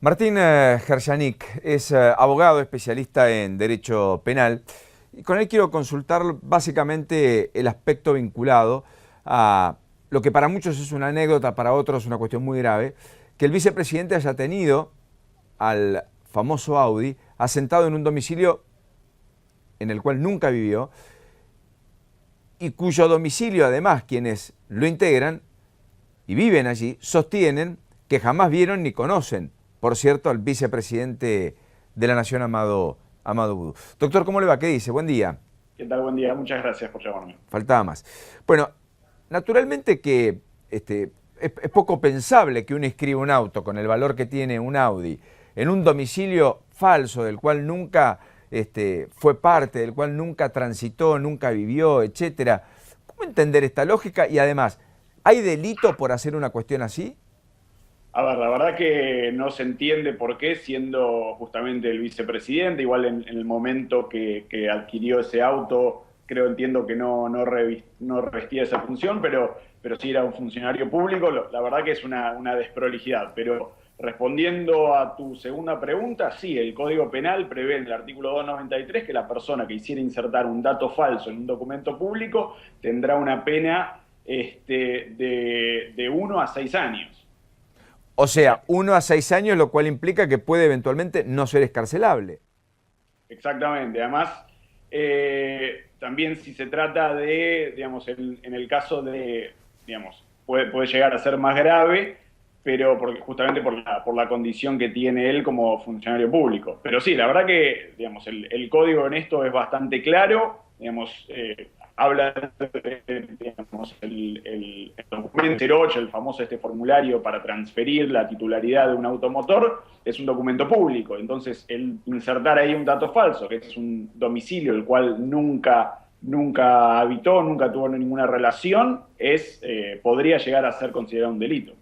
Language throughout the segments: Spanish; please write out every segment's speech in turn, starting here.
Martín Gerjanik es abogado especialista en Derecho Penal y con él quiero consultar básicamente el aspecto vinculado a lo que para muchos es una anécdota, para otros una cuestión muy grave, que el vicepresidente haya tenido al famoso Audi asentado en un domicilio en el cual nunca vivió y cuyo domicilio además quienes lo integran y viven allí sostienen que jamás vieron ni conocen, por cierto, al vicepresidente de la Nación, Amado Boudou. Doctor, ¿cómo le va? ¿Qué dice? Buen día. ¿Qué tal? Buen día. Muchas gracias por llamarme. Faltaba más. Bueno, naturalmente que es poco pensable que uno inscriba un auto con el valor que tiene un Audi en un domicilio falso del cual nunca fue parte, del cual nunca transitó, nunca vivió, etcétera. ¿Cómo entender esta lógica? Y además, ¿hay delito por hacer una cuestión así? A ver, la verdad que no se entiende por qué, siendo justamente el vicepresidente, igual en el momento que adquirió ese auto, entiendo que no revestía esa función, pero sí era un funcionario público. La verdad que es una desprolijidad. Pero respondiendo a tu segunda pregunta, sí, el Código Penal prevé en el artículo 293 que la persona que hiciera insertar un dato falso en un documento público tendrá una pena de 1 a 6 años. O sea, 1 a 6 años, lo cual implica que puede eventualmente no ser escarcelable. Exactamente. Además, también si se trata de, digamos, en el caso de, digamos, puede llegar a ser más grave, pero justamente por la condición que tiene él como funcionario público. Pero sí, la verdad que, digamos, el código en esto es bastante claro, digamos, habla de, digamos, el documento 08, el famoso formulario para transferir la titularidad de un automotor, es un documento público. Entonces, el insertar ahí un dato falso, que es un domicilio el cual nunca habitó, nunca tuvo ninguna relación, podría llegar a ser considerado un delito.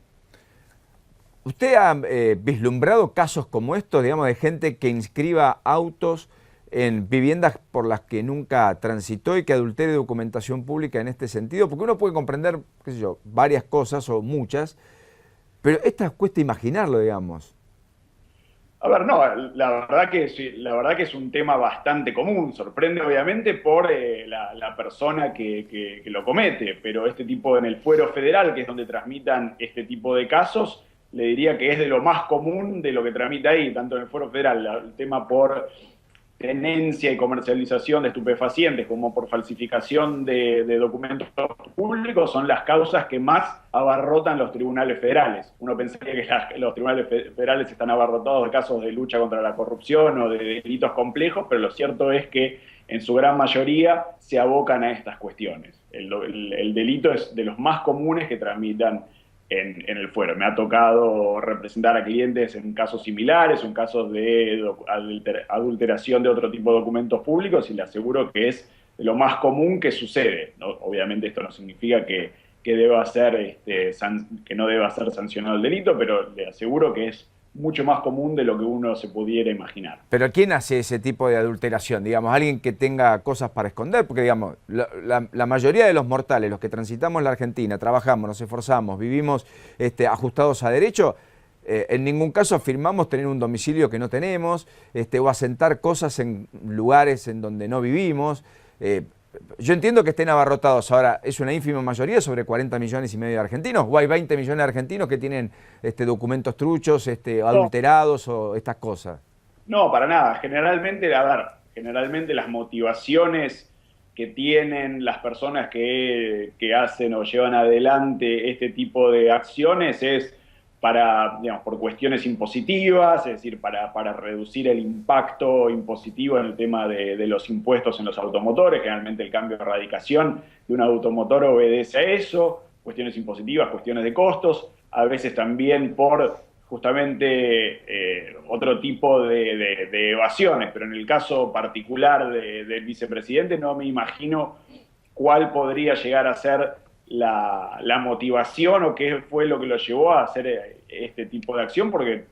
¿Usted ha vislumbrado casos como estos, digamos, de gente que inscriba autos en viviendas por las que nunca transitó y que adultere documentación pública en este sentido? Porque uno puede comprender, qué sé yo, varias cosas o muchas, pero esta cuesta imaginarlo, digamos. A ver, no, la verdad que sí, la verdad que es un tema bastante común. Sorprende obviamente por la persona que lo comete, pero este tipo en el fuero federal, que es donde tramitan este tipo de casos, le diría que es de lo más común de lo que tramita ahí, tanto en el fuero federal, el tema por tenencia y comercialización de estupefacientes como por falsificación de documentos públicos son las causas que más abarrotan los tribunales federales. Uno pensaría que los tribunales federales están abarrotados de casos de lucha contra la corrupción o de delitos complejos, pero lo cierto es que en su gran mayoría se abocan a estas cuestiones. El delito es de los más comunes que tramitan en el fuero. Me ha tocado representar a clientes en casos similares, en casos de adulteración de otro tipo de documentos públicos, y le aseguro que es lo más común que sucede, ¿no? Obviamente esto no significa deba ser, que no deba ser sancionado el delito, pero le aseguro que es mucho más común de lo que uno se pudiera imaginar. Pero ¿quién hace ese tipo de adulteración? Digamos, alguien que tenga cosas para esconder, porque digamos, la mayoría de los mortales, los que transitamos la Argentina, trabajamos, nos esforzamos, vivimos ajustados a derecho, en ningún caso afirmamos tener un domicilio que no tenemos, o asentar cosas en lugares en donde no vivimos. Yo entiendo que estén abarrotados. Ahora, ¿es una ínfima mayoría, sobre 40 millones y medio de argentinos? ¿O hay 20 millones de argentinos que tienen documentos truchos, No, adulterados o estas cosas? no, para nada. Generalmente las motivaciones que tienen las personas que hacen o llevan adelante este tipo de acciones es digamos, por cuestiones impositivas, es decir, para reducir el impacto impositivo en el tema de los impuestos en los automotores. Generalmente el cambio de erradicación de un automotor obedece a eso, cuestiones impositivas, cuestiones de costos, a veces también por justamente otro tipo de evasiones, pero en el caso particular del vicepresidente no me imagino cuál podría llegar a ser la motivación o qué fue lo que lo llevó a hacer este tipo de acción, porque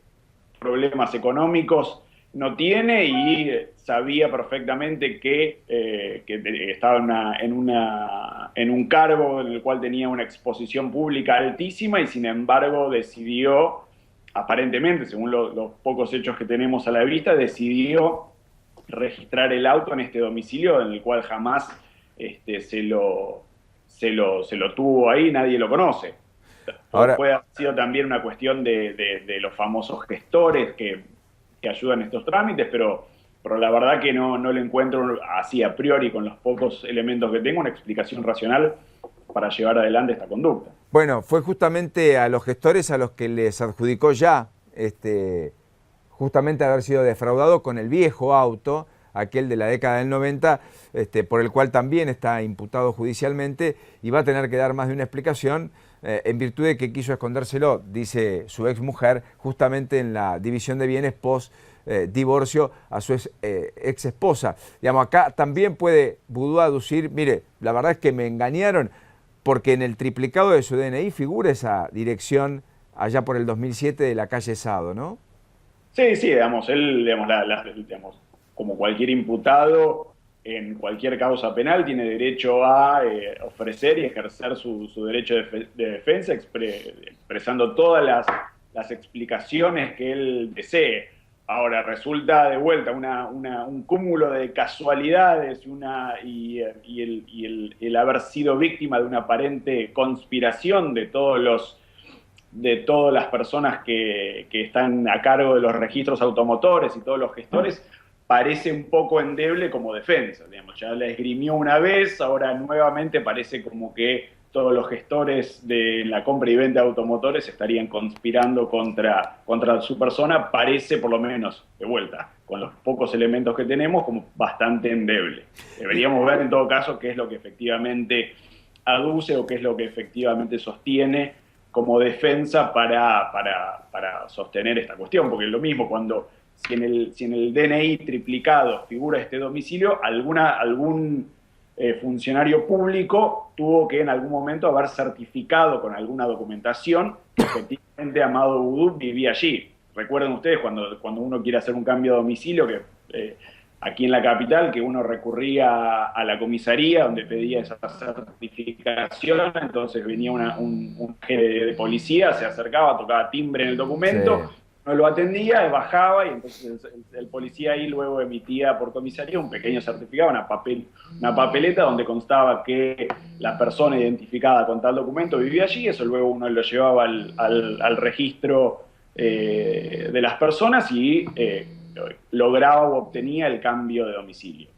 problemas económicos no tiene y sabía perfectamente que estaba en un cargo en el cual tenía una exposición pública altísima y sin embargo decidió aparentemente, según los pocos hechos que tenemos a la vista, decidió registrar el auto en este domicilio en el cual jamás se lo tuvo ahí, nadie lo conoce. Ahora, Puede haber sido también una cuestión de los famosos gestores que ayudan en estos trámites, pero la verdad que no le encuentro así a priori, con los pocos elementos que tengo, una explicación racional para llevar adelante esta conducta. bueno, fue justamente a los gestores a los que les adjudicó ya justamente haber sido defraudado con el viejo auto, aquel de la década del 90, por el cual también está imputado judicialmente y va a tener que dar más de una explicación en virtud de que quiso escondérselo, dice su exmujer, justamente en la división de bienes post divorcio a su ex esposa. Digamos, acá también puede Vudú aducir, mire, la verdad es que me engañaron, porque en el triplicado de su DNI figura esa dirección allá por el 2007 de la calle Sado, ¿no? Sí, digamos, él, digamos, como cualquier imputado en cualquier causa penal, tiene derecho a ofrecer y ejercer su derecho de defensa, expresando todas las explicaciones que él desee. Ahora, resulta de vuelta un cúmulo de casualidades y el haber sido víctima de una aparente conspiración de todas las personas que están a cargo de los registros automotores y todos los gestores, parece un poco endeble como defensa. Digamos, ya la esgrimió una vez, ahora nuevamente parece como que todos los gestores de la compra y venta de automotores estarían conspirando contra su persona. Parece, por lo menos, de vuelta, con los pocos elementos que tenemos, como bastante endeble. Deberíamos ver en todo caso qué es lo que efectivamente aduce o qué es lo que efectivamente sostiene como defensa para sostener esta cuestión, porque es lo mismo cuando si en el DNI triplicado figura este domicilio, algún funcionario público tuvo que en algún momento haber certificado con alguna documentación que efectivamente Amado Vudú vivía allí. Recuerden ustedes cuando uno quiere hacer un cambio de domicilio, que aquí en la capital, que uno recurría a la comisaría donde pedía esa certificación, entonces venía un jefe de policía, se acercaba, tocaba timbre en el documento, sí, no lo atendía, bajaba y entonces el policía ahí luego emitía por comisaría un pequeño certificado, una papeleta donde constaba que la persona identificada con tal documento vivía allí. Eso luego uno lo llevaba al registro de las personas y lograba o obtenía el cambio de domicilio.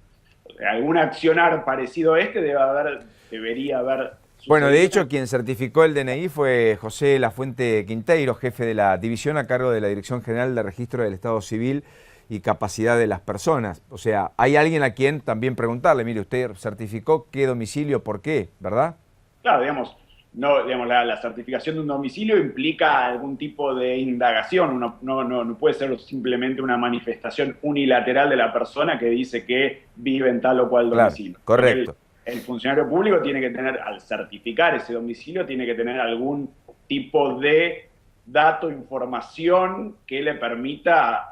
O sea, algún accionar parecido a este debería haber sucedido. Bueno, de hecho, quien certificó el DNI fue José Lafuente Quinteiro, jefe de la división a cargo de la Dirección General de Registro del Estado Civil y Capacidad de las Personas. O sea, hay alguien a quien también preguntarle, mire, usted certificó qué domicilio, por qué, ¿verdad? Claro, digamos, la certificación de un domicilio implica algún tipo de indagación. No puede ser simplemente una manifestación unilateral de la persona que dice que vive en tal o cual domicilio. Claro, correcto. El funcionario público tiene que tener, al certificar ese domicilio, tiene que tener algún tipo de dato, información que le permita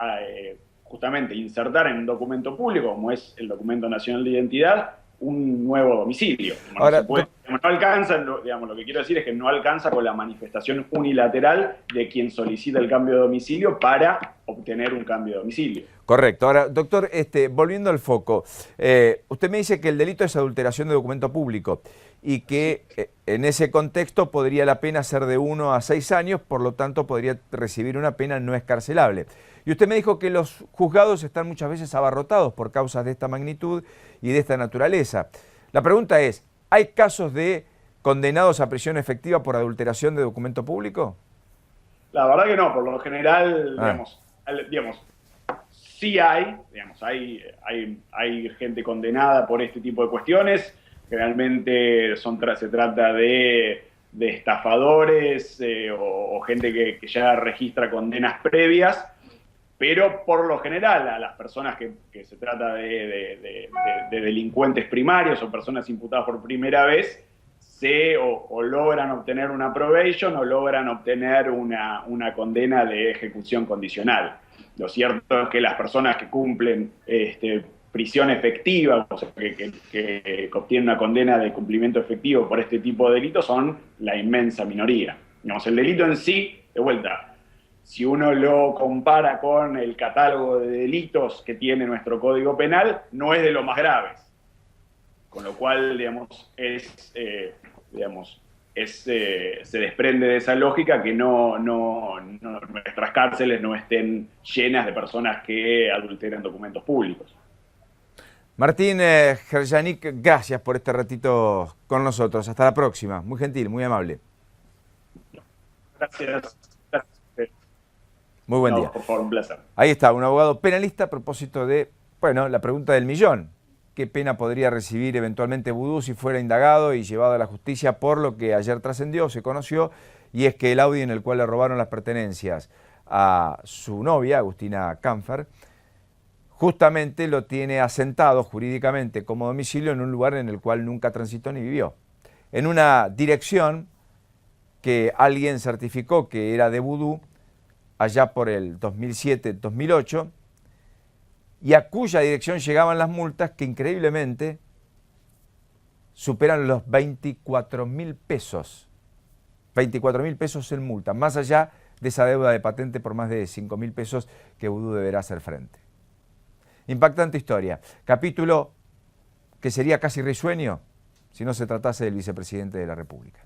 justamente insertar en un documento público, como es el Documento Nacional de Identidad, un nuevo domicilio. Ahora, no alcanza, digamos, lo que quiero decir es que no alcanza con la manifestación unilateral de quien solicita el cambio de domicilio para obtener un cambio de domicilio. Correcto. Ahora, doctor, volviendo al foco, usted me dice que el delito es adulteración de documento público y que en ese contexto podría la pena ser de 1 a 6 años, por lo tanto podría recibir una pena no excarcelable. Y usted me dijo que los juzgados están muchas veces abarrotados por causas de esta magnitud y de esta naturaleza. La pregunta es, ¿hay casos de condenados a prisión efectiva por adulteración de documento público? La verdad que no, por lo general, digamos, sí hay gente condenada por este tipo de cuestiones. Generalmente se trata de estafadores o gente que ya registra condenas previas, pero por lo general a las personas que se trata de delincuentes primarios o personas imputadas por primera vez, o logran obtener una probation o logran obtener una condena de ejecución condicional. Lo cierto es que las personas que cumplen prisión efectiva, o sea, que obtienen una condena de cumplimiento efectivo por este tipo de delitos, son la inmensa minoría. Digamos, el delito en sí, de vuelta, si uno lo compara con el catálogo de delitos que tiene nuestro Código Penal, no es de los más graves. Con lo cual, digamos, se desprende de esa lógica que nuestras cárceles no estén llenas de personas que adulteran documentos públicos. Martín Gerjanik, gracias por este ratito con nosotros. Hasta la próxima. Muy gentil, muy amable. Gracias. Muy buen día. Por favor, un placer. Ahí está, un abogado penalista a propósito de, bueno, la pregunta del millón. ¿Qué pena podría recibir eventualmente Vudú si fuera indagado y llevado a la justicia por lo que ayer trascendió, se conoció? Y es que el Audi en el cual le robaron las pertenencias a su novia, Agustina Canfer, justamente lo tiene asentado jurídicamente como domicilio en un lugar en el cual nunca transitó ni vivió. En una dirección que alguien certificó que era de Vudú allá por el 2007-2008 y a cuya dirección llegaban las multas que increíblemente superan los 24.000 pesos. 24.000 pesos en multa, más allá de esa deuda de patente por más de 5.000 pesos que Vudú deberá hacer frente. Impactante historia. Capítulo que sería casi risueño si no se tratase del vicepresidente de la República.